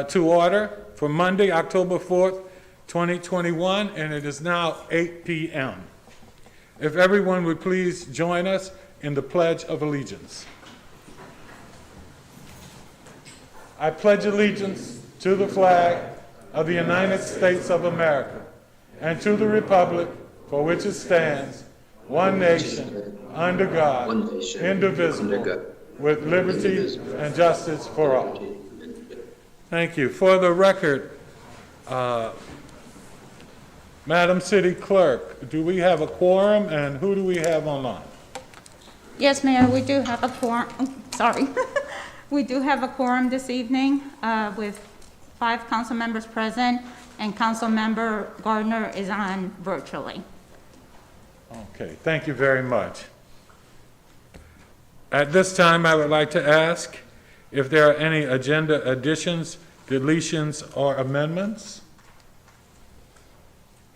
To order for Monday, October 4th, 2021, and it is now 8 p.m. If everyone would please join us in the Pledge of Allegiance. I pledge allegiance to the flag of the United States of America and to the republic for which it stands, one nation, under God, indivisible, with liberty and justice for all. Thank you. For the record, Madam City Clerk, do we have a quorum, and who do we have online? Yes, Mayor, we do have a quorum. Sorry. We do have a quorum this evening with 5 council members present, and Council Member Gardner is on virtually. Okay, thank you very much. At this time, I would like to ask if there are any agenda additions, deletions, or amendments.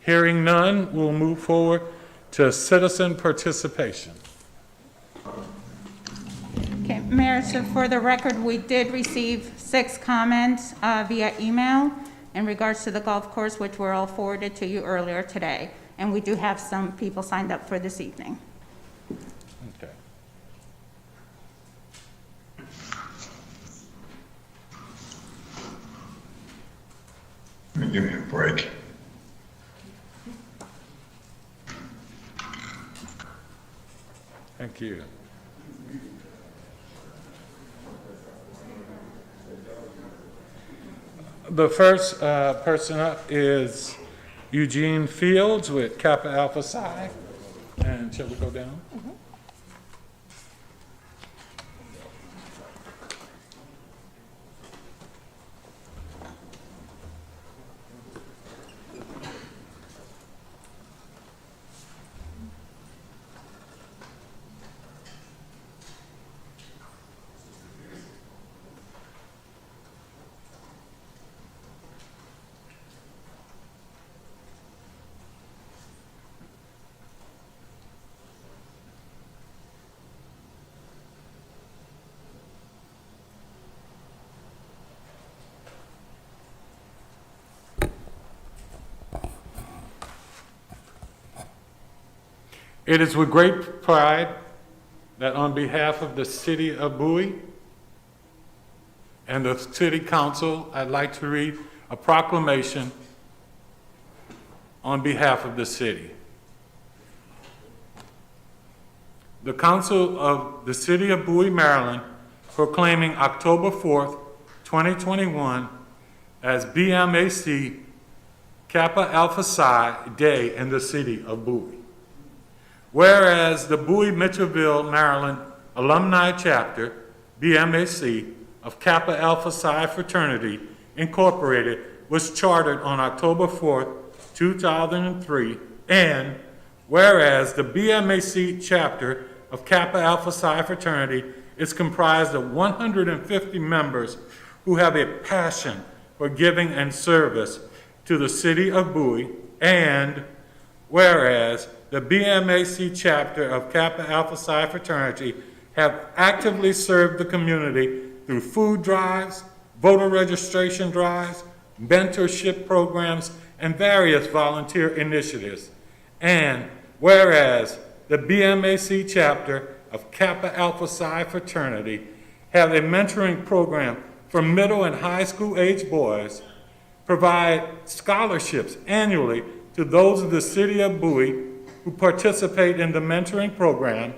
Hearing none, we'll move forward to citizen participation. Okay, Mayor, so for the record, we did receive 6 comments via email in regards to the golf course, which were all forwarded to you earlier today. And we do have some people signed up for this evening. Okay. Give me a break. Thank you. The first person up is Eugene Fields with Kappa Alpha Psi. And shall we go down? Mm-hmm. It is with great pride that on behalf of the City of Bowie and the City Council, I'd like to read a proclamation on behalf of the city. The Council of the City of Bowie, Maryland, proclaiming October 4th, 2021 as BMAC Kappa Alpha Psi Day in the City of Bowie. Whereas the Bowie Mitchellville, Maryland Alumni Chapter, BMAC, of Kappa Alpha Psi Fraternity, Incorporated, was chartered on October 4th, 2003, and whereas the BMAC chapter of Kappa Alpha Psi Fraternity is comprised of 150 members who have a passion for giving and service to the City of Bowie, and whereas the BMAC chapter of Kappa Alpha Psi Fraternity have actively served the community through food drives, voter registration drives, mentorship programs, and various volunteer initiatives. And whereas the BMAC chapter of Kappa Alpha Psi Fraternity have a mentoring program for middle and high school age boys, provide scholarships annually to those of the City of Bowie who participate in the mentoring program,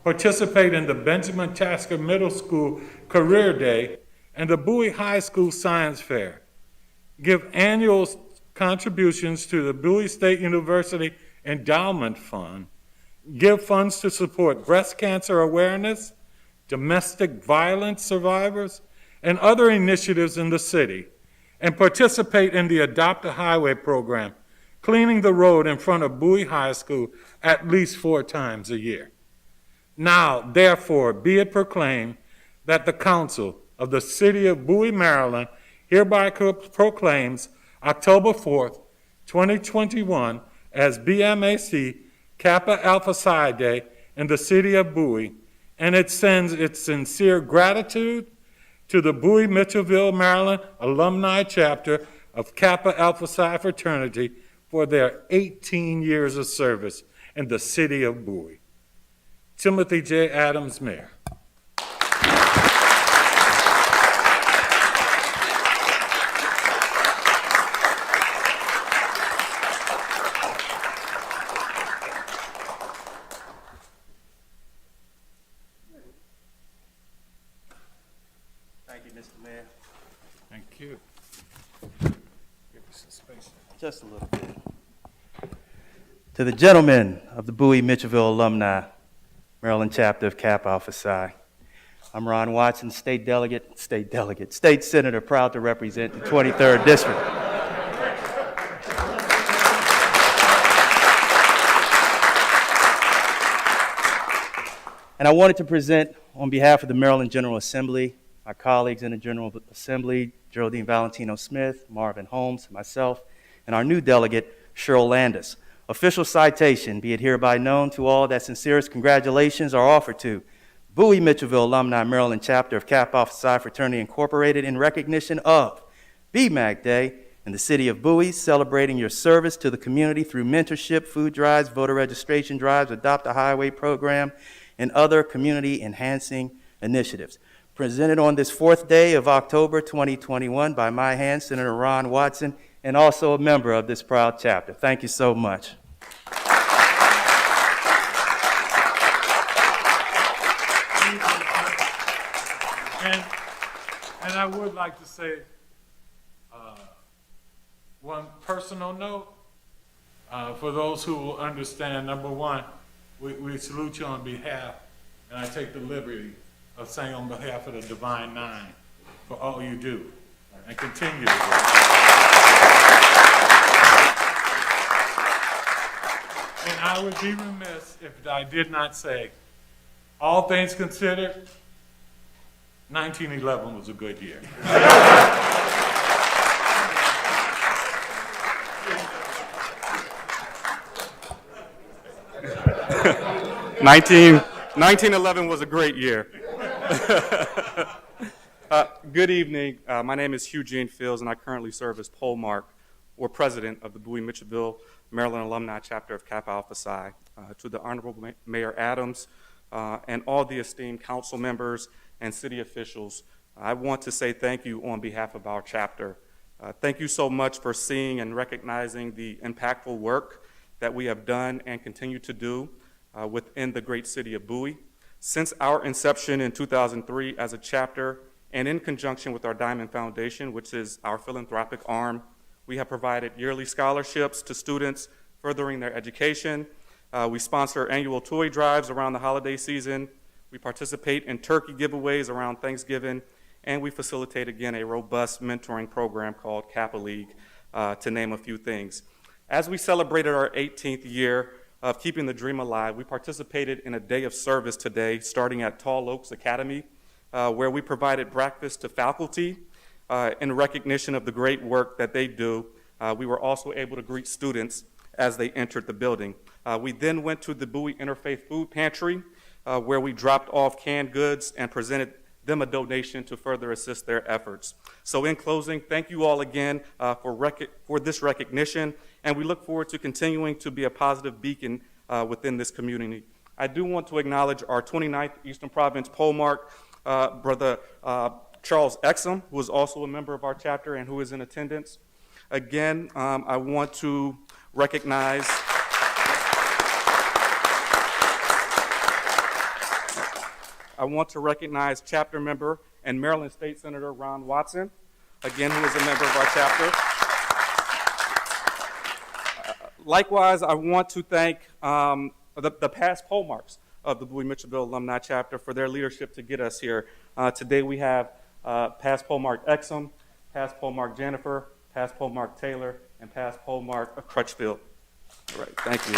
participate in the Benjamin Tasker Middle School Career Day, and the Bowie High School Science Fair. Give annual contributions to the Bowie State University Endowment Fund. Give funds to support breast cancer awareness, domestic violence survivors, and other initiatives in the city. And participate in the Adopt a Highway program, cleaning the road in front of Bowie High School at least 4 times a year. Now, therefore, be it proclaimed that the Council of the City of Bowie, Maryland, hereby proclaims October 4th, 2021 as BMAC Kappa Alpha Psi Day in the City of Bowie, and it sends its sincere gratitude to the Bowie, Mitchellville, Maryland Alumni Chapter of Kappa Alpha Psi Fraternity for their 18 years of service in the city of Bowie. Timothy J. Adams, Mayor. Thank you, Mr. Mayor. Thank you. Give me some space. Just a little bit. To the gentlemen of the Bowie Mitchellville Alumni, Maryland Chapter of Kappa Alpha Psi, I'm Ron Watson, State Senator, proud to represent the 23rd District. And I wanted to present on behalf of the Maryland General Assembly, my colleagues in the General Assembly, Geraldine Valentino Smith, Marvin Holmes, myself, and our new delegate, Cheryl Landis. Official citation, be it hereby known to all that sincerest congratulations are offered to Bowie Mitchellville Alumni Maryland Chapter of Kappa Alpha Psi Fraternity Incorporated in recognition of BMAC Day in the city of Bowie, celebrating your service to the community through mentorship, food drives, voter registration drives, Adopt a Highway program, and other community-enhancing initiatives. Presented on this 4th day of October 2021 by my hand, Senator Ron Watson, and also a member of this proud chapter. Thank you so much. And I would like to say one personal note for those who will understand. Number one, we salute you on behalf, and I take the liberty of saying on behalf of the Divine Nine for all you do and continue to do. And I would be remiss if I did not say, all things considered, 1911 was a good year. 1911 was a great year. Good evening. My name is Eugene Fields, and I currently serve as poll mark or president of the Bowie Mitchellville, Maryland Alumni Chapter of Kappa Alpha Psi. To the Honorable Mayor Adams and all the esteemed council members and city officials, I want to say thank you on behalf of our chapter. Thank you so much for seeing and recognizing the impactful work that we have done and continue to do within the great city of Bowie. Since our inception in 2003 as a chapter and in conjunction with our Diamond Foundation, which is our philanthropic arm, we have provided yearly scholarships to students furthering their education. We sponsor annual toy drives around the holiday season. We participate in turkey giveaways around Thanksgiving, and we facilitate, again, a robust mentoring program called Kappa League, to name a few things. As we celebrated our 18th year of keeping the dream alive, we participated in a day of service today, starting at Tall Oaks Academy, where we provided breakfast to faculty in recognition of the great work that they do. We were also able to greet students as they entered the building. We then went to the Bowie Interfaith Food Pantry, where we dropped off canned goods and presented them a donation to further assist their efforts. So in closing, thank you all again for this recognition, and we look forward to continuing to be a positive beacon within this community. I do want to acknowledge our 29th Eastern Province poll mark, Brother Charles Exum, who is also a member of our chapter and who is in attendance. Again, I want to recognize chapter member and Maryland State Senator Ron Watson, again, who is a member of our chapter. Likewise, I want to thank the past poll marks of the Bowie Mitchellville Alumni Chapter for their leadership to get us here. Today we have past poll mark Exum, past poll mark Jennifer, past poll mark Taylor, and past poll mark Crutchfield. All right, thank you.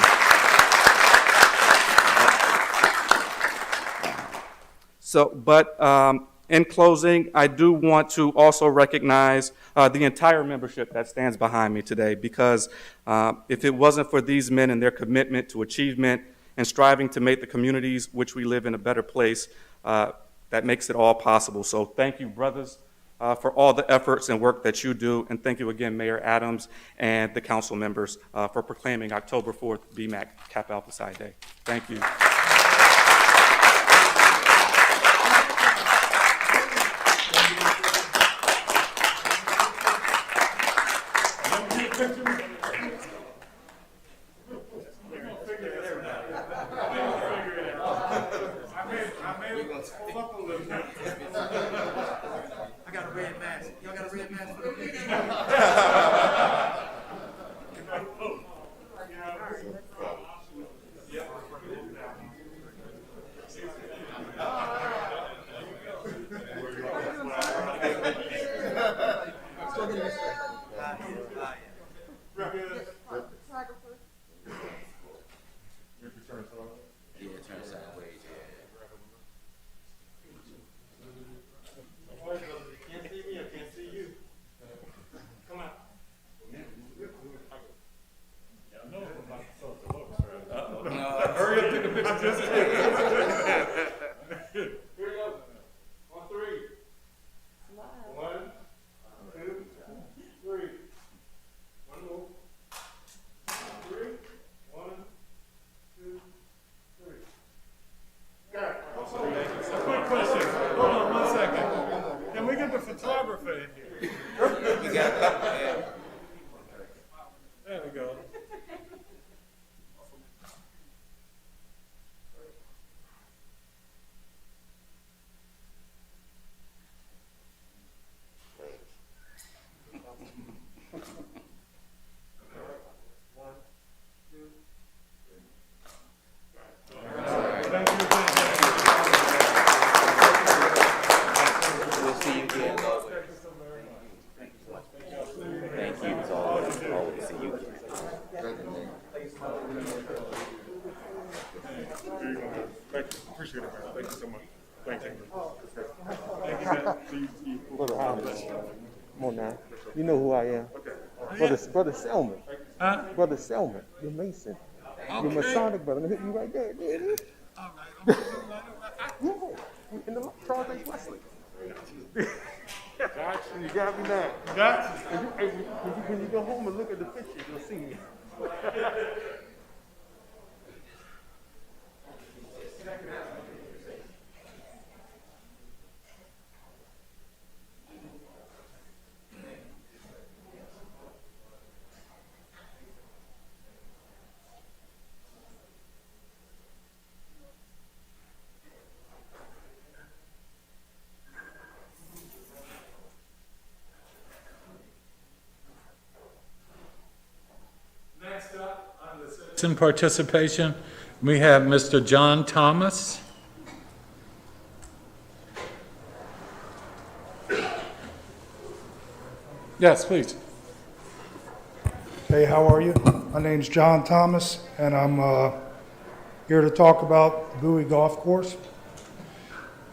In closing, I do want to also recognize the entire membership that stands behind me today, because if it wasn't for these men and their commitment to achievement and striving to make the communities which we live in a better place, that that makes it all possible. So thank you, brothers, for all the efforts and work that you do. And thank you again, Mayor Adams and the council members for proclaiming October 4th BMAC Kappa Alpha Psi Day. Thank you. I got a red mask. Y'all got a red mask for the picture? There we go. Appreciate it, man. Thank you so much. Thank you. Brother Hollis. Come on now. You know who I am. Brother Selman. Huh? Brother Selman. You're Mason. You're Masonic brother. I'm gonna hit you right there. There it is. All right. Yeah. In the Charles H. Wesley. Gotcha. You got me now. Gotcha. When you go home and look at the pictures, you'll see me. Next up, on the citizen participation, we have Mr. John Thomas. Yes, please. Hey, how are you? My name's John Thomas, and I'm here to talk about the Bowie Golf Course.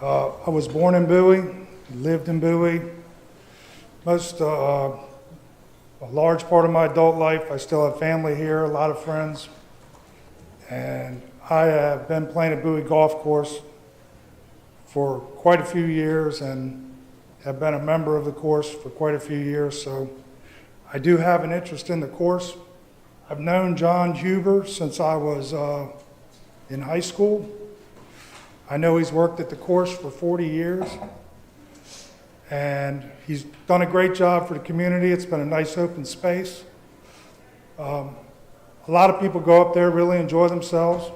I was born in Bowie, lived in Bowie. A large part of my adult life, I still have family here, a lot of friends. And I have been playing at Bowie Golf Course for quite a few years and have been a member of the course for quite a few years, so I do have an interest in the course. I've known John Huber since I was in high school. I know he's worked at the course for 40 years, and he's done a great job for the community. It's been a nice open space. A lot of people go up there, really enjoy themselves.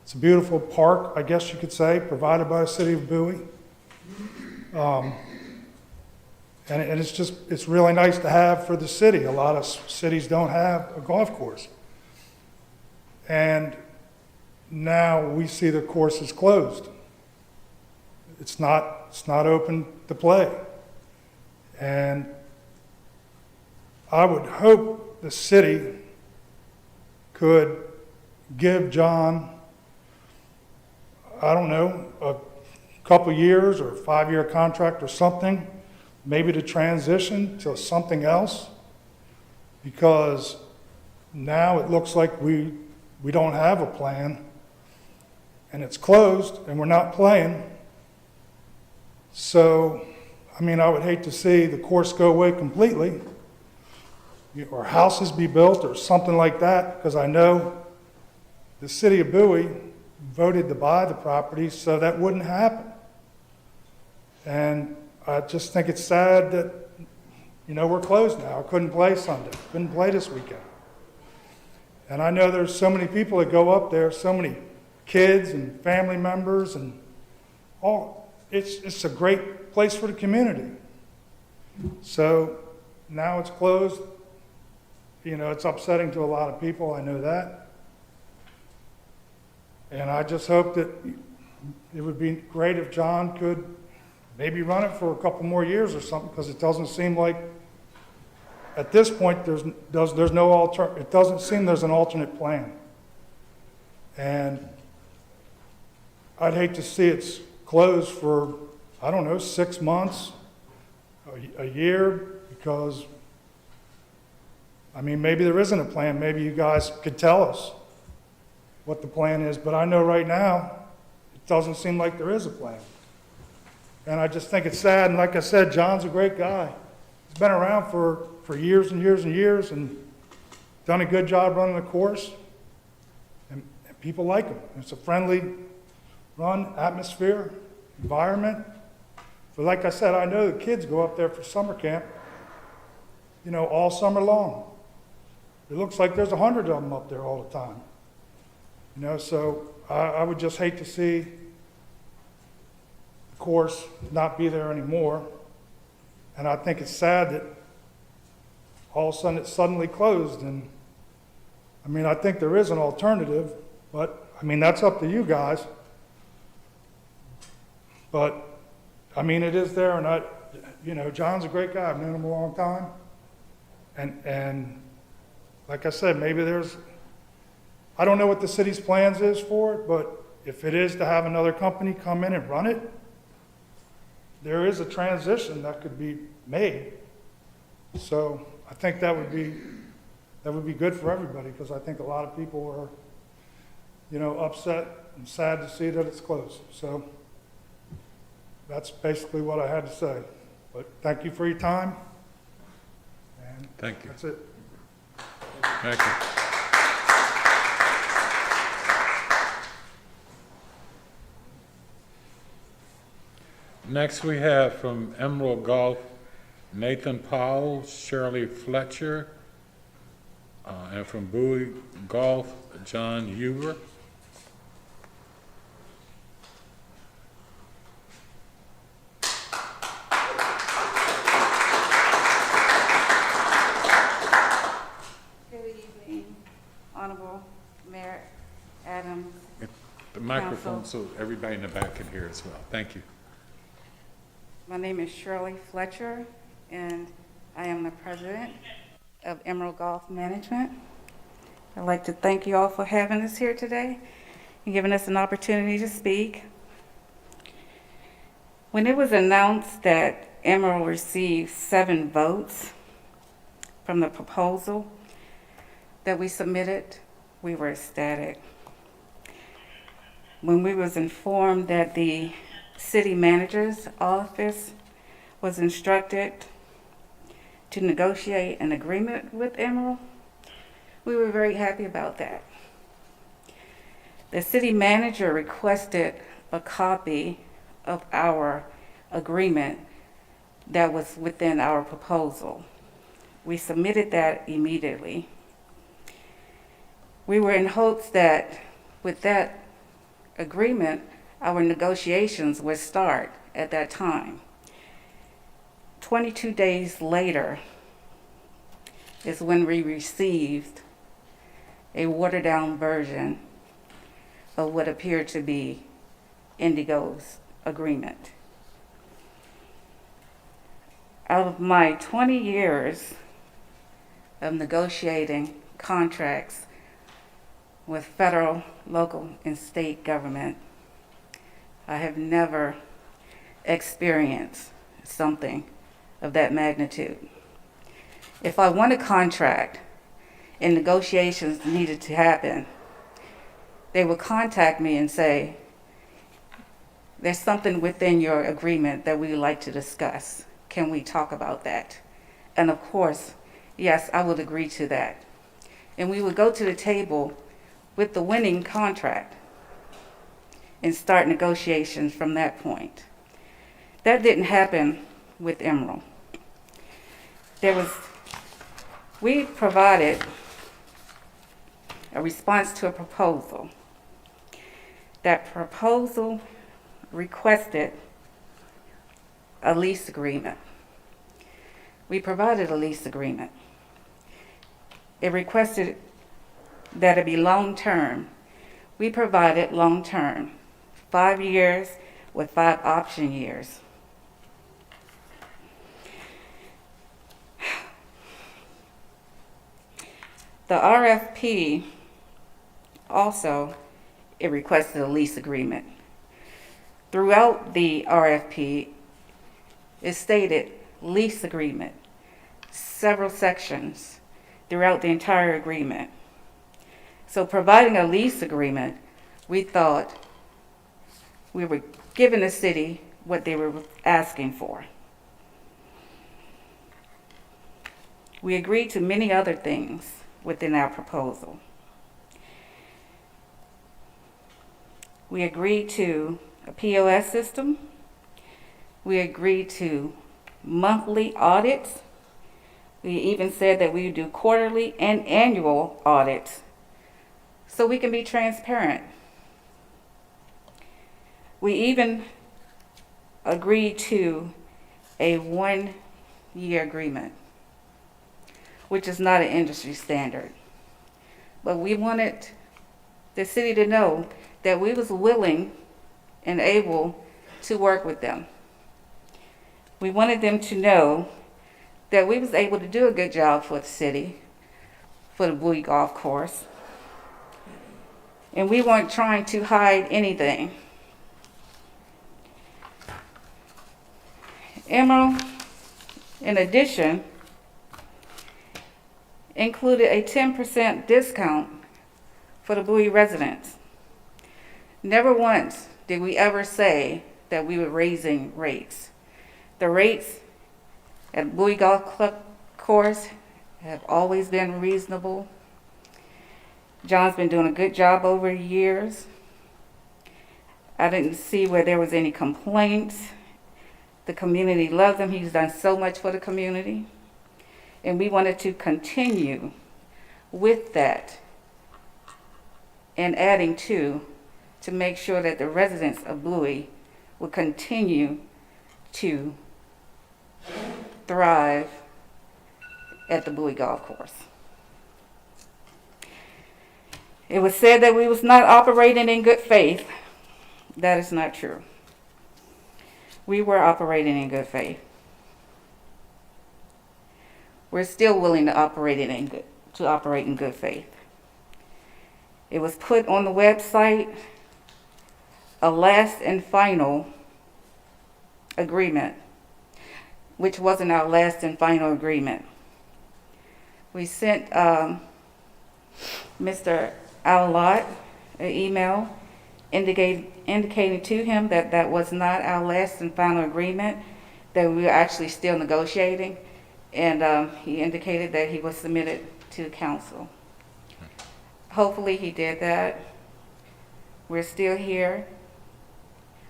It's a beautiful park, I guess you could say, provided by the city of Bowie. And it's really nice to have for the city. A lot of cities don't have a golf course. And now we see the course is closed. It's not open to play. And I would hope the city could give John, I don't know, a couple years or a 5-year contract or something, maybe to transition to something else, because now it looks like we don't have a plan, and it's closed, and we're not playing. So, I mean, I would hate to see the course go away completely, or houses be built or something like that, because I know the city of Bowie voted to buy the property, so that wouldn't happen. And I just think it's sad that, we're closed now. I couldn't play Sunday, couldn't play this weekend. And I know there's so many people that go up there, so many kids and family members, and all. It's a great place for the community. So now it's closed. It's upsetting to a lot of people, I know that. And I just hope that it would be great if John could maybe run it for a couple more years or something, because it doesn't seem like, at this point, it doesn't seem there's an alternate plan. And I'd hate to see it closed for, 6 months, a year, because, maybe there isn't a plan. Maybe you guys could tell us what the plan is, but I know right now, it doesn't seem like there is a plan. And I just think it's sad, and like I said, John's a great guy. He's been around for years and years and years, and done a good job running the course, and people like him. It's a friendly run, atmosphere, environment. But like I said, I know the kids go up there for summer camp, all summer long. It looks like there's 100 of them up there all the time. So I would just hate to see the course not be there anymore. And I think it's sad that all of a sudden it's suddenly closed. And I think there is an alternative, but that's up to you guys. But it is there, and John's a great guy. I've known him a long time. And like I said, maybe I don't know what the city's plans is for it, but if it is to have another company come in and run it, there is a transition that could be made. So I think that would be good for everybody, because I think a lot of people are, upset and sad to see that it's closed. So that's basically what I had to say. But thank you for your time. And Thank you. that's it. Thank you. Next, we have from Emerald Golf, Nathan Powell, Shirley Fletcher, and from Bowie Golf, John Huber. Good evening, Honorable Mayor Adams. The microphone so everybody in the back can hear as well. Thank you. My name is Shirley Fletcher, and I am the president of Emerald Golf Management. I'd like to thank you all for having us here today and giving us an opportunity to speak. When it was announced that Emerald received 7 votes from the proposal that we submitted, we were ecstatic. When we was informed that the city manager's office was instructed to negotiate an agreement with Emerald, we were very happy about that. The city manager requested a copy of our agreement that was within our proposal. We submitted that immediately. We were in hopes that with that agreement, our negotiations would start at that time. 22 days later is when we received a watered-down version of what appeared to be Indigo's agreement. Out of my 20 years of negotiating contracts with federal, local, and state government, I have never experienced something of that magnitude. If I won a contract and negotiations needed to happen, they would contact me and say, there's something within your agreement that we would like to discuss. Can we talk about that? And of course, yes, I would agree to that. And we would go to the table with the winning contract and start negotiations from that point. That didn't happen with Emerald. We provided a response to a proposal. That proposal requested a lease agreement. We provided a lease agreement. It requested that it be long-term. We provided long-term, 5 years with 5 option years. The RFP also, it requested a lease agreement. Throughout the RFP, it stated lease agreement, several sections throughout the entire agreement. So providing a lease agreement, we thought we were giving the city what they were asking for. We agreed to many other things within our proposal. We agreed to a POS system. We agreed to monthly audits. We even said that we would do quarterly and annual audits so we can be transparent. We even agreed to a 1-year agreement, which is not an industry standard. But we wanted the city to know that we was willing and able to work with them. We wanted them to know that we was able to do a good job for the city, for the Bowie Golf Course. And we weren't trying to hide anything. Emerald, in addition, included a 10% discount for the Bowie residents. Never once did we ever say that we were raising rates. The rates at Bowie Golf Club Course have always been reasonable. John's been doing a good job over the years. I didn't see where there was any complaints. The community loves him. He's done so much for the community. And we wanted to continue with that and adding to make sure that the residents of Bowie will continue to thrive at the Bowie Golf Course. It was said that we was not operating in good faith. That is not true. We were operating in good faith. We're still willing to operate in good faith. It was put on the website, a last and final agreement, which wasn't our last and final agreement. We sent Mr. Al-Lott an email indicating to him that that was not our last and final agreement, that we were actually still negotiating, and he indicated that he was submitted to the council. Hopefully he did that. We're still here.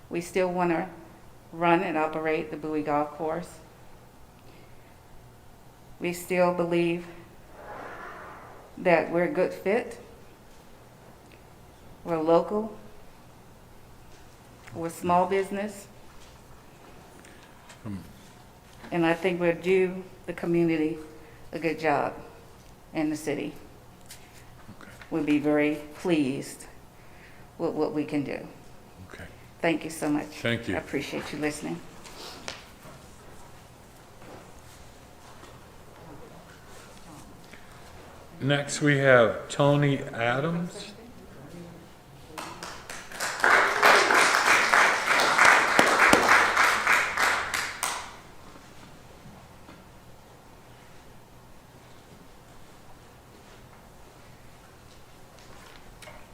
We still want to run and operate the Bowie Golf Course. We still believe that we're a good fit. We're local. We're small business. And I think we'll do the community a good job in the city. Okay. We'll be very pleased with what we can do. Okay. Thank you so much. Thank you. I appreciate you listening. Next, we have Tony Adams.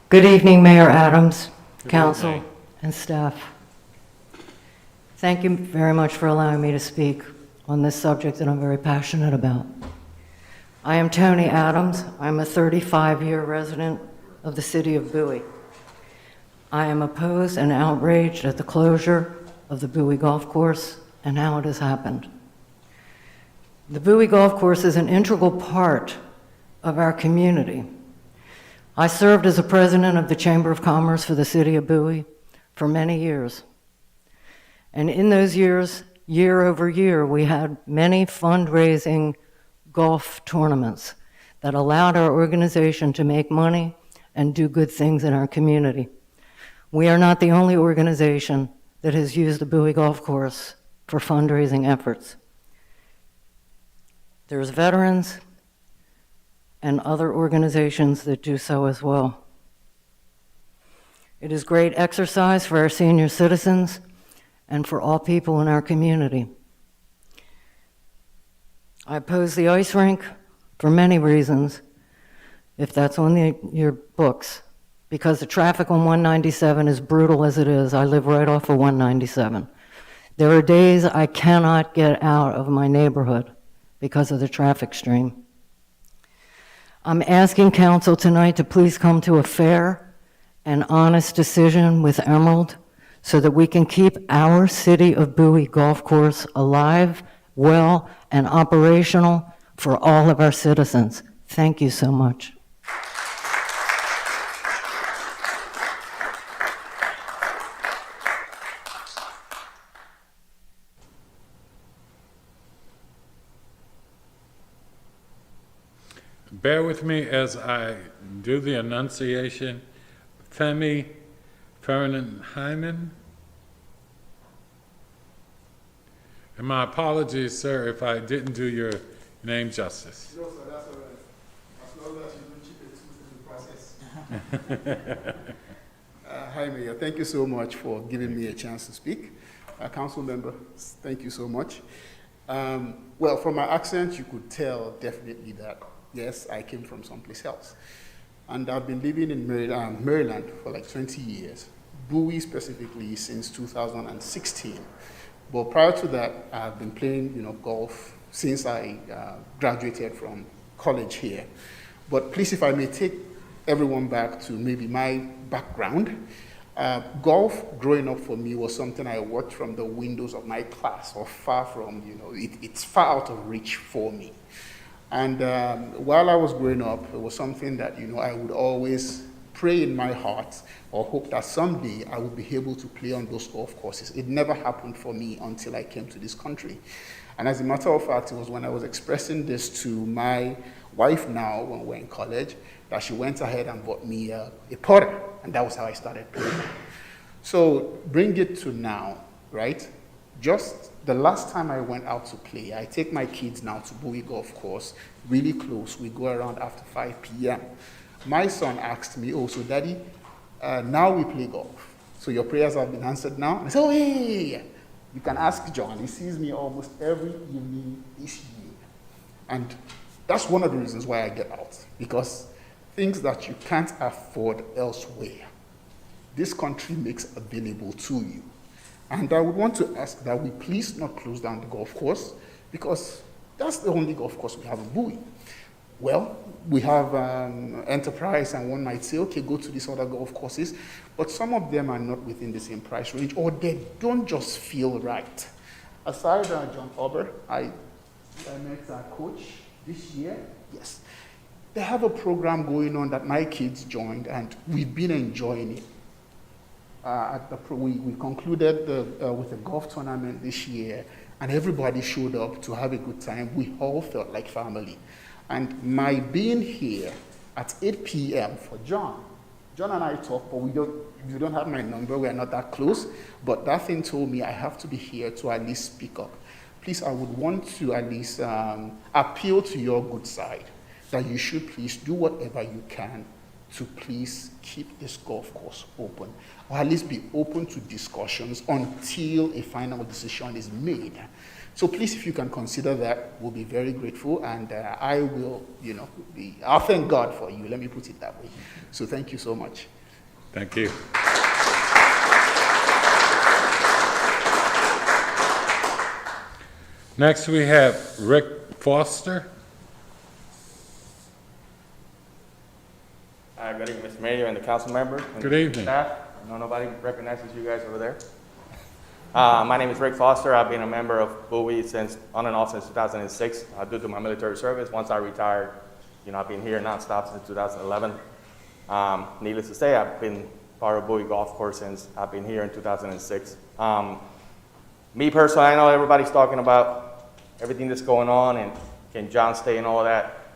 Good evening, Mayor Adams, Good council, evening. and staff. Thank you very much for allowing me to speak on this subject that I'm very passionate about. I am Tony Adams. I'm a 35-year resident of the city of Bowie. I am opposed and outraged at the closure of the Bowie Golf Course and how it has happened. The Bowie Golf Course is an integral part of our community. I served as a president of the Chamber of Commerce for the city of Bowie for many years. And in those years, year over year, we had many fundraising golf tournaments that allowed our organization to make money and do good things in our community. We are not the only organization that has used the Bowie Golf Course for fundraising efforts. There's veterans and other organizations that do so as well. It is great exercise for our senior citizens and for all people in our community. I oppose the ice rink for many reasons, if that's on your books, because the traffic on 197 is brutal as it is. I live right off of 197. There are days I cannot get out of my neighborhood because of the traffic stream. I'm asking council tonight to please come to a fair and honest decision with Emerald so that we can keep our City of Bowie Golf Course alive, well, and operational for all of our citizens. Thank you so much. Bear with me as I do the enunciation. Femi Fernand-Hyman. And my apologies, sir, if I didn't do your name justice. No, sir, that's all right. As long as you don't cheat the process. Hi, Mayor. Thank you so much for giving me a chance to speak. Council member, thank you so much. Well, from my accent, you could tell definitely that, yes, I came from someplace else. And I've been living in Maryland for like 20 years, Bowie specifically since 2016. But prior to that, I've been playing, golf since I graduated from college here. But please, if I may take everyone back to maybe my background, golf growing up for me was something I watched from the windows of my class, or far from, it's far out of reach for me. And while I was growing up, it was something that, I would always pray in my heart or hope that someday I would be able to play on those golf courses. It never happened for me until I came to this country. And as a matter of fact, it was when I was expressing this to my wife now when we were in college that she went ahead and bought me a putter, and that was how I started playing. So bring it to now, right? Just the last time I went out to play, I take my kids now to Bowie Golf Course, really close. We go around after 5 p.m. My son asked me, so Daddy, now we play golf. So your prayers have been answered now? And I said, hey, you can ask John. He sees me almost every evening this year. And that's one of the reasons why I get out, because things that you can't afford elsewhere, this country makes available to you. And I would want to ask that we please not close down the golf course, because that's the only golf course we have in Bowie. Well, we have Enterprise, and one might say, okay, go to these other golf courses, but some of them are not within the same price range, or they don't just feel right. Aside John Ober, I met our coach this year. Yes. They have a program going on that my kids joined, and we've been enjoying it. We concluded with a golf tournament this year, and everybody showed up to have a good time. We all felt like family. And my being here at 8 p.m. for John and I talk, but you don't have my number, we are not that close, but that thing told me I have to be here to at least speak up. Please, I would want to at least appeal to your good side, that you should please do whatever you can to please keep this golf course open, or at least be open to discussions until a final decision is made. So please, if you can consider that, we'll be very grateful, and I will, I'll thank God for you, let me put it that way. So thank you so much. Thank you. Next, we have Rick Foster. Good evening, Mr. Mayor and the council members. And Good evening. Staff. I know nobody recognizes you guys over there. My name is Rick Foster. I've been a member of Bowie on and off since 2006 due to my military service. Once I retired, I've been here nonstop since 2011. Needless to say, I've been part of Bowie Golf Course since I've been here in 2006. Me personally, I know everybody's talking about everything that's going on and can John stay and all that.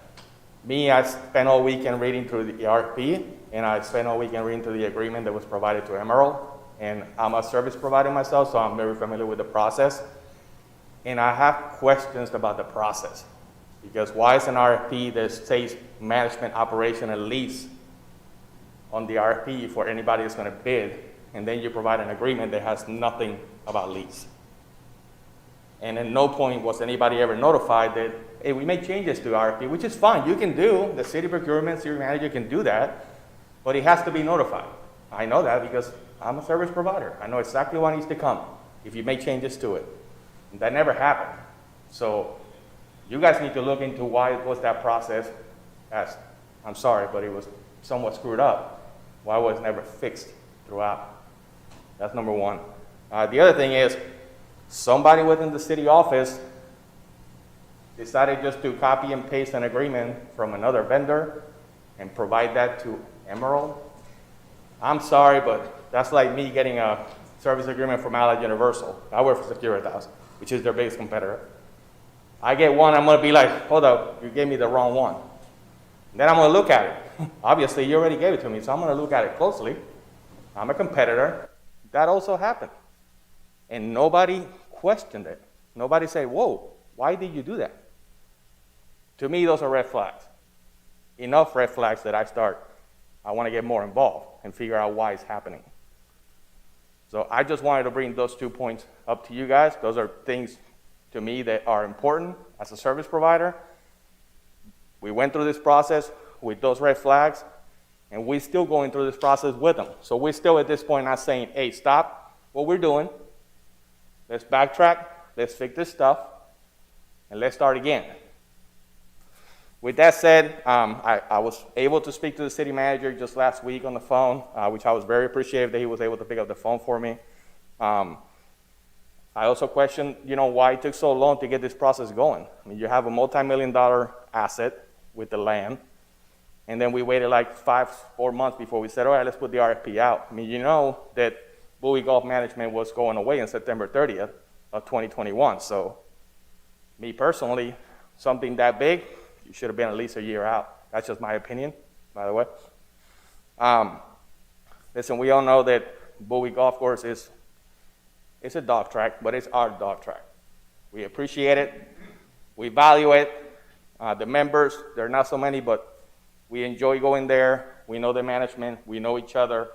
Me, I spent all weekend reading through the RFP, and I spent all weekend reading through the agreement that was provided to Emerald. And I'm a service provider myself, so I'm very familiar with the process. And I have questions about the process. Because why is an RFP that says management, operation, and lease on the RFP for anybody that's going to bid, and then you provide an agreement that has nothing about lease? And at no point was anybody ever notified that, hey, we make changes to RFP, which is fine. You can do, the city procurement, city manager can do that, but he has to be notified. I know that because I'm a service provider. I know exactly what needs to come if you make changes to it. And that never happened. So you guys need to look into why was that process, as I'm sorry, but it was somewhat screwed up. Why was it never fixed throughout? That's number one. The other thing is, somebody within the city office decided just to copy and paste an agreement from another vendor and provide that to Emerald. I'm sorry, but that's like me getting a service agreement from Allied Universal. I work for Securitas, which is their biggest competitor. I get one, I'm gonna be like, hold up, you gave me the wrong one. Then I'm gonna look at it. Obviously, you already gave it to me, so I'm gonna look at it closely. I'm a competitor. That also happened. And nobody questioned it. Nobody said, whoa, why did you do that? To me, those are red flags. Enough red flags that I want to get more involved and figure out why it's happening. So I just wanted to bring those 2 points up to you guys. Those are things to me that are important as a service provider. We went through this process with those red flags, and we're still going through this process with them. So we're still at this point not saying, hey, stop what we're doing. Let's backtrack, let's fix this stuff, and let's start again. With that said, I was able to speak to the city manager just last week on the phone, which I was very appreciative that he was able to pick up the phone for me. I also questioned, why it took so long to get this process going. I mean, you have a multi-million-dollar asset with the land, and then we waited like 4 months before we said, all right, let's put the RFP out. I mean, you know that Bowie Golf Management was going away on September 30th of 2021. So me personally, something that big, you should have been at least a year out. That's just my opinion, by the way. Listen, we all know that Bowie Golf Course it's a dog track, but it's our dog track. We appreciate it. We value it. The members, there are not so many, but we enjoy going there. We know the management. We know each other.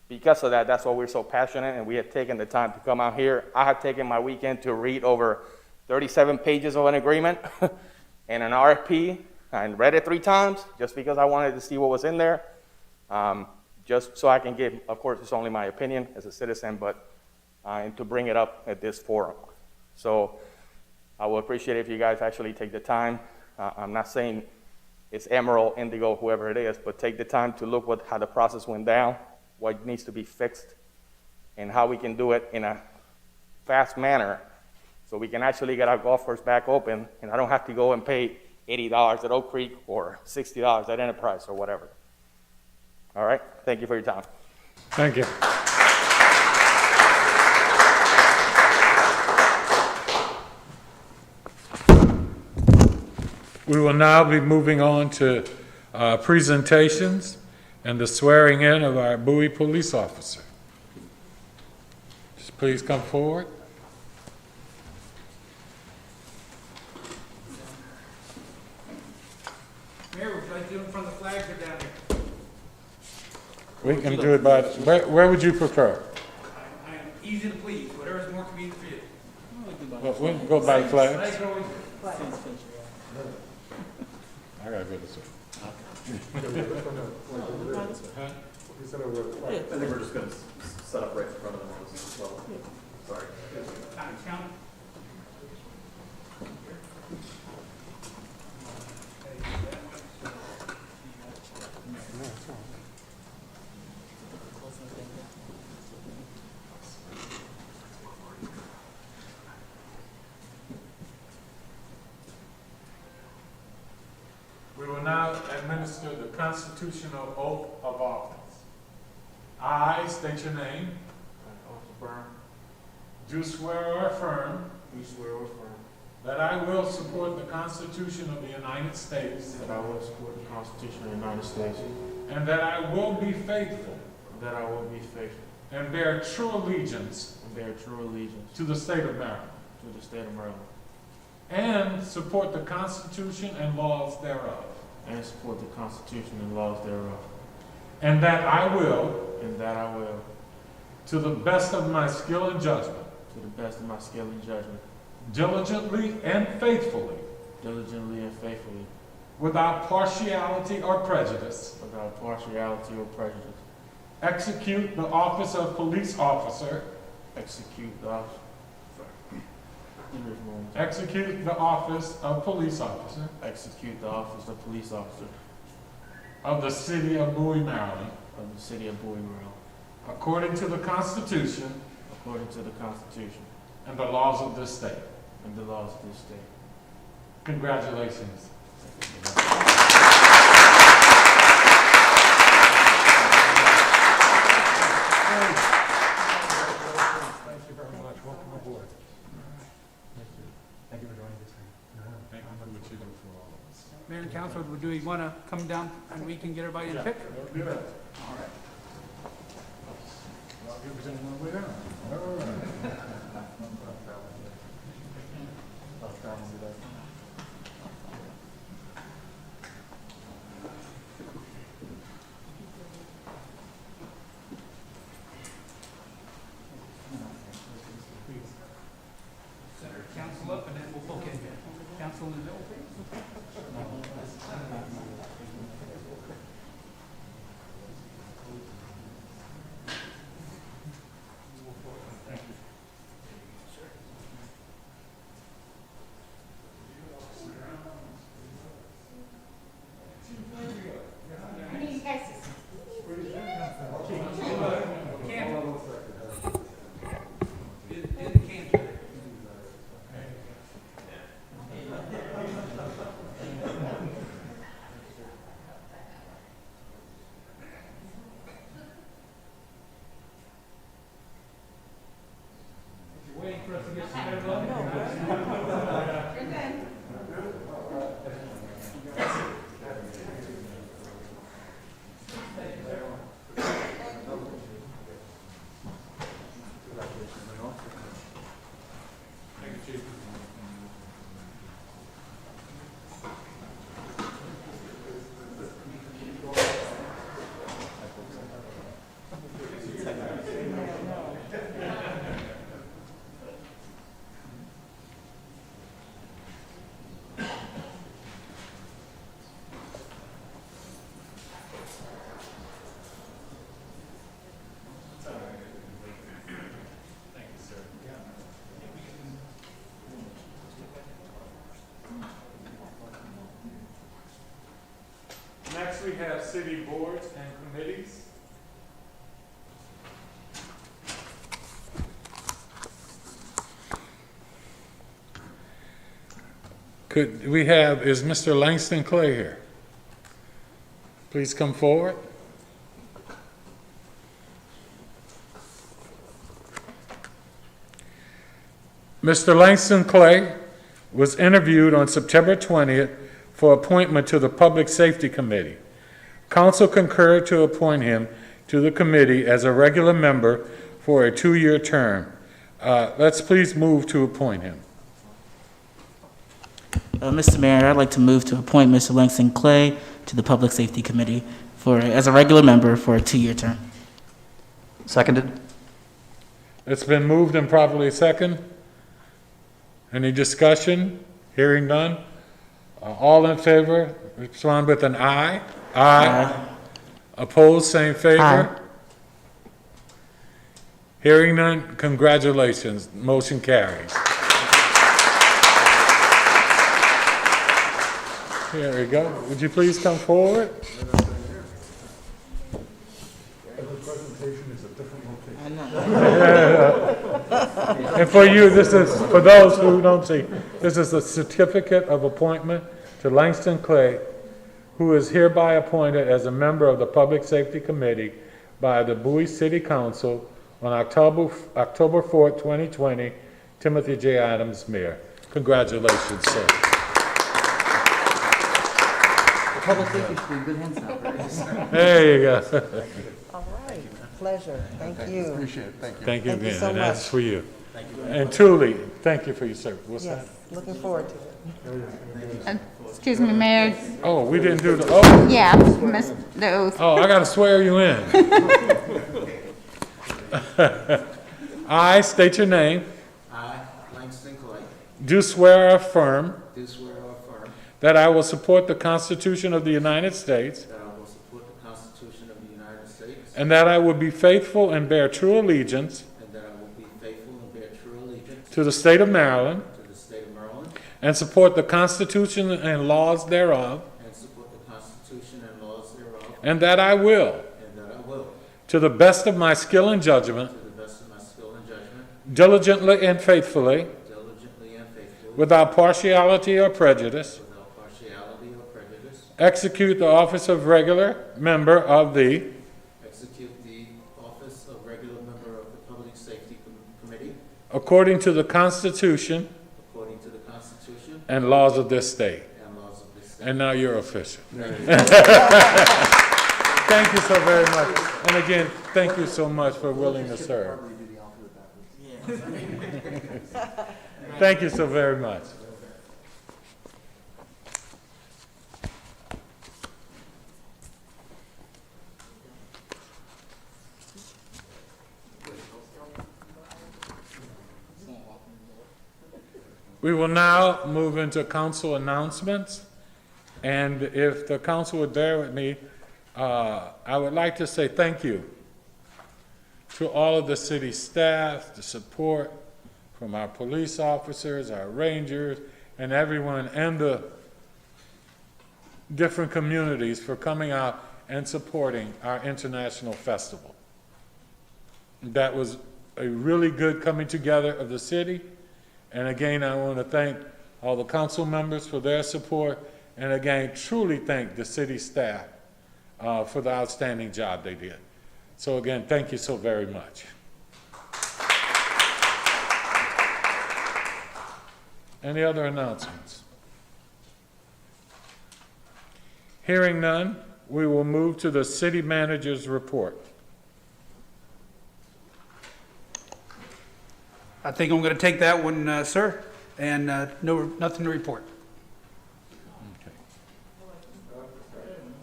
Because of that, that's why we're so passionate, and we have taken the time to come out here. I have taken my weekend to read over 37 pages of an agreement and an RFP, and read it 3 times just because I wanted to see what was in there. Just so I can give, of course, it's only my opinion as a citizen, but and to bring it up at this forum. So I will appreciate it if you guys actually take the time. I'm not saying it's Emerald, Indigo, whoever it is, but take the time to look how the process went down, what needs to be fixed, and how we can do it in a fast manner so we can actually get our golf course back open, and I don't have to go and pay $80 at Oak Creek or $60 at Enterprise or whatever. All right? Thank you for your time. Thank you. We will now be moving on to presentations and the swearing in of our Bowie police officer. Just please come forward. Mayor, would you like to do it in front of the flags or down here? We can do it by, where would you prefer? I am easy to please, whatever is more convenient for you. Well, we can go by the flags. Flags are always I gotta go this way. I think we're just gonna set up right in front of them as well. Sorry. count. constitutional oath of office. I state your name. Do swear or affirm that I will support the Constitution of the United States that I will support the Constitution of the United States, and that I will be faithful that I will be faithful and bear true allegiance and bear true allegiance to the state of Maryland, to the state of Maryland, and support the Constitution and laws thereof, and support the Constitution and laws thereof, and that I will, and that I will, to the best of my skill and judgment, to the best of my skill and judgment, diligently and faithfully, diligently and faithfully, without partiality or prejudice, without partiality or prejudice, execute the office of police officer, execute the office. execute the office of police officer Execute the office of police officer of the city of Bowie, Maryland, of the city of Bowie, Maryland, according to the Constitution according to the Constitution and the laws of this state. and the laws of this state. Congratulations. Thank you very much. Welcome aboard. Thank you for joining us. Thank you for what you do for all of us. Mayor and council, do we want to come down and we can get everybody in a pic? Let's do that. All right. I'll give it to you on the way down. All right. Center council up and then we'll book in. Council in the middle, please. Waiting for us to get started. Thank you, Chief. Thank you, sir. Next, we have city boards and committees. Is Mr. Langston Clay here? Please come forward. Mr. Langston Clay was interviewed on September 20th for appointment to the Public Safety Committee. Council concurred to appoint him to the committee as a regular member for a 2-year term. Let's please move to appoint him. Mr. Mayor, I'd like to move to appoint Mr. Langston Clay to the Public Safety Committee as a regular member for a 2-year term. Seconded? It's been moved and properly second. Any discussion? Hearing none. All in favor, respond with an aye. Aye. Opposed, same favor. Aye. Hearing none, congratulations. Motion carries. Here we go. Would you please come forward? Every presentation is a different location. I know. And for you, this is, for those who don't see, this is a certificate of appointment to Langston Clay, who is hereby appointed as a member of the Public Safety Committee by the Bowie City Council on October 4th, 2020, Timothy J. Adams, Mayor. Congratulations, sir. The public safety should be in good hands now, right? There you go. All right, pleasure, thank you. Appreciate it, thank you. Thank you Thank you again, so and that's much. for you. And truly, thank you for your service. What's that? Yes, looking forward to it. Excuse me, Mayor. Oh, we didn't do the, oh, Yeah, missed the oath. oh, I gotta swear you in. I state your name, I, Langston Clay, do swear or affirm do swear or affirm that I will support the Constitution of the United States that I will support the Constitution of the United States and that I will be faithful and bear true allegiance and that I will be faithful and bear true allegiance to the state of Maryland to the state of Maryland and support the Constitution and laws thereof, and support the Constitution and laws thereof, and that I will, and that I will, to the best of my skill and judgment, to the best of my skill and judgment, diligently and faithfully, diligently and faithfully, without partiality or prejudice, without partiality or prejudice, execute the office of regular member of the execute the office of regular member of the Public Safety Committee according to the Constitution according to the Constitution and laws of this state. and laws of this state. And now you're official. Thank you so very much. And again, thank you so much for willing to serve. Thank you so very much. We will now move into council announcements. And if the council would bear with me, I would like to say thank you to all of the city staff, the support from our police officers, our rangers, and everyone, and the different communities for coming out and supporting our international festival. That was a really good coming together of the city. And again, I want to thank all the council members for their support, and again, truly thank the city staff for the outstanding job they did. So again, thank you so very much. Any other announcements? Hearing none, we will move to the city manager's report. I think I'm going to take that one, sir, and nothing to report.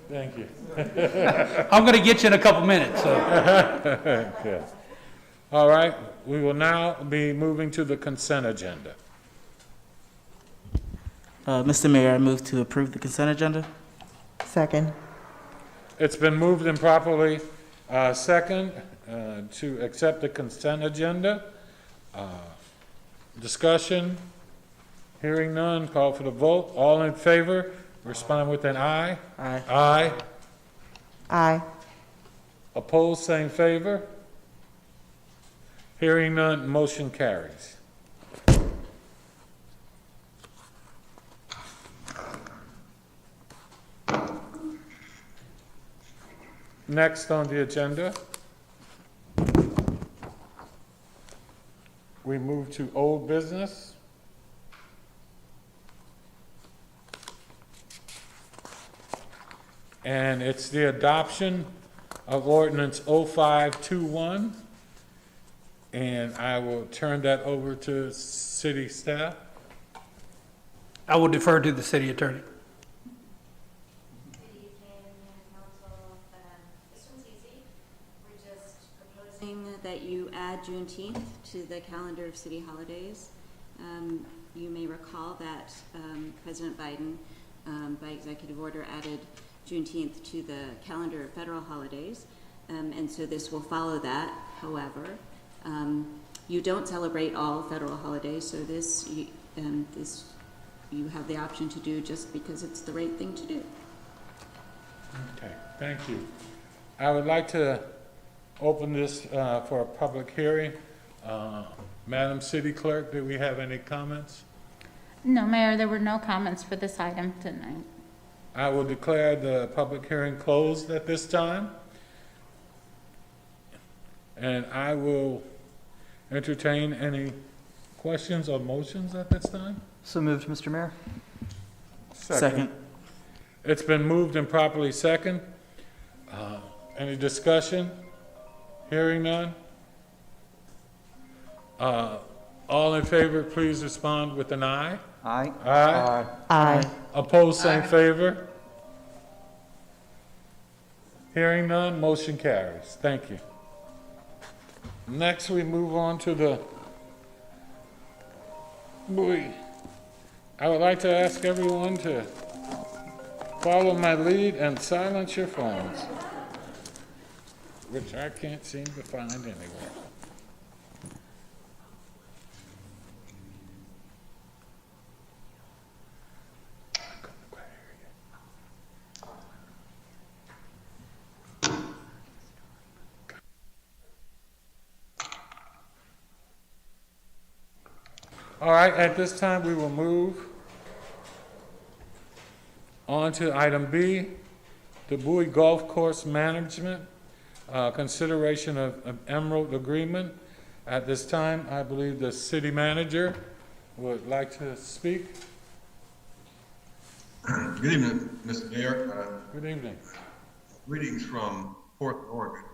Thank you. I'm going to get you in a couple minutes, so. Okay. All right, we will now be moving to the consent agenda. Mr. Mayor, I move to approve the consent agenda. Second. It's been moved and properly second to accept the consent agenda. Discussion, hearing none, call for the vote. All in favor, respond with an aye. Aye. Aye. Aye. Opposed, same favor. Hearing none, motion carries. Next on the agenda, we move to old business. And it's the adoption of ordinance 0521. And I will turn that over to city staff. I will defer to the city attorney. Good evening, Council. This one's easy. We're just proposing that you add Juneteenth to the calendar of city holidays. You may recall that President Biden, by executive order, added Juneteenth to the calendar of federal holidays, and so this will follow that. However, you don't celebrate all federal holidays, so this you have the option to do just because it's the right thing to do. Okay, thank you. I would like to open this for a public hearing. Madam City Clerk, do we have any comments? No, Mayor, there were no comments for this item tonight. I will declare the public hearing closed at this time. And I will entertain any questions or motions at this time. So moved, Mr. Mayor. Second. It's been moved and properly second. Any discussion? Hearing none? All in favor, please respond with an aye. Aye. Aye. Aye. Opposed, same favor. Hearing none, motion carries. Thank you. Next, we move on to the Bowie. I would like to ask everyone to follow my lead and silence your phones, which I can't seem to find anywhere. All right, at this time, we will move on to item B, the Bowie Golf Course Management, consideration of Emerald Agreement. At this time, I believe the city manager would like to speak. Good evening, Mr. Mayor. Good evening. Greetings from Portland, Oregon.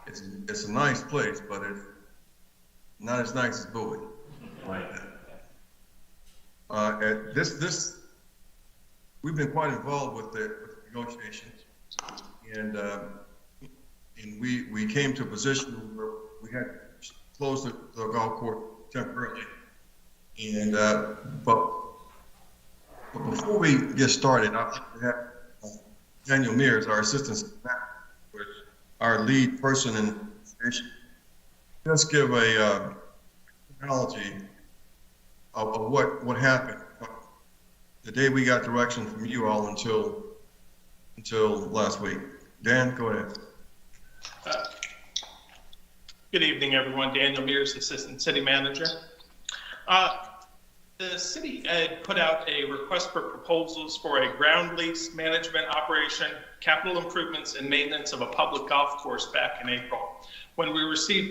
It's a nice place, but it's not as nice as Bowie. We've been quite involved with the negotiations, and we came to a position where we had to close the golf course temporarily. And but before we get started, I'd like to have Daniel Mears, our assistant, our lead person in the station, just give a chronology of what happened the day we got direction from you all until last week. Dan, go ahead. Good evening, everyone. Daniel Mears, Assistant City Manager. The city had put out a request for proposals for a ground lease management operation, capital improvements, and maintenance of a public golf course back in April. When we received